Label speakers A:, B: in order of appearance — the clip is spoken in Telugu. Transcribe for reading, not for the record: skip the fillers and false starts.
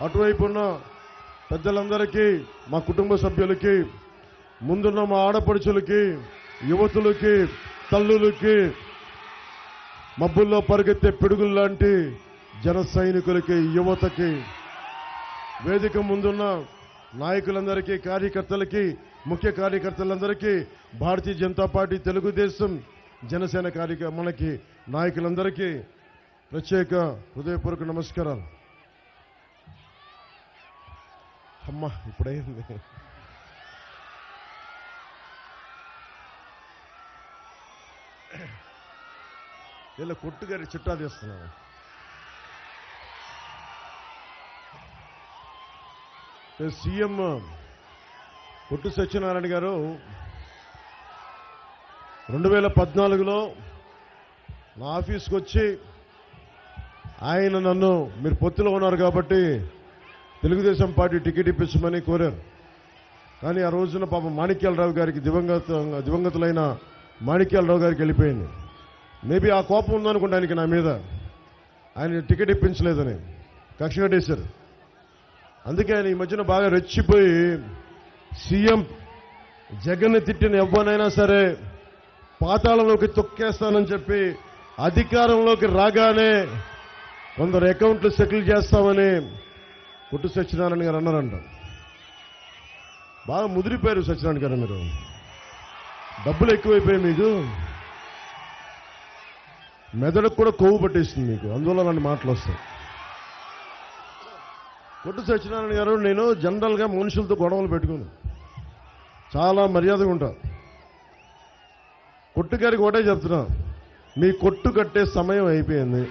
A: అటువైపు ఉన్న పెద్దలందరికీ, మా కుటుంబ సభ్యులకి, ముందున్న మా ఆడపడుచులకి, యువతులకి, తల్లులకి, మబ్బుల్లో పరిగెత్తే పిడుగుల్లాంటి జన సైనికులకి, యువతకి, వేదిక ముందున్న నాయకులందరికీ, కార్యకర్తలకి, ముఖ్య కార్యకర్తలందరికీ, భారతీయ జనతా పార్టీ, తెలుగుదేశం, జనసేన మనకి నాయకులందరికీ ప్రత్యేక హృదయపూర్వక నమస్కారాలు. అమ్మా ఇప్పుడైంది. ఇలా కొట్టుగారి చిట్టా తీస్తున్నాను. సీఎం కొట్టు సత్యనారాయణ గారు 2014లో నా ఆఫీస్కి వచ్చి ఆయన నన్ను, మీరు పొత్తులో ఉన్నారు కాబట్టి తెలుగుదేశం పార్టీ టికెట్ ఇప్పించమని కోరారు. కానీ ఆ రోజున పాపం మాణిక్యాలరావు గారికి, దివంగతులైన మాణిక్యాలరావు గారికి వెళ్ళిపోయింది. మేబీ ఆ కోపం ఉందనుకుంటా ఆయనకి నా మీద, ఆయన టికెట్ ఇప్పించలేదని కక్ష కట్టేశారు. అందుకే ఆయన ఈ మధ్యన బాగా రెచ్చిపోయి సీఎం జగన్ తిట్టిన ఎవ్వనైనా సరే పాతాళంలోకి తొక్కేస్తానని చెప్పి అధికారంలోకి రాగానే కొందరు అకౌంట్లు సెటిల్ చేస్తామని కొట్టు సత్యనారాయణ గారు అన్నారంట. బాగా ముదిరిపోయారు సత్యనారాయణ గారు, మీరు డబ్బులు ఎక్కువైపోయాయి, మీకు మెదడుకు కూడా కొవ్వు పట్టేస్తుంది మీకు, అందువల్ల నన్ను మాటలు వస్తాయి. కొట్టు సత్యనారాయణ గారు, నేను జనరల్గా మనుషులతో గొడవలు పెట్టుకుని చాలా మర్యాదగా ఉంటా. కొట్టు గారికి ఒకటే చెప్తున్నా, మీ కొట్టు కట్టే సమయం అయిపోయింది.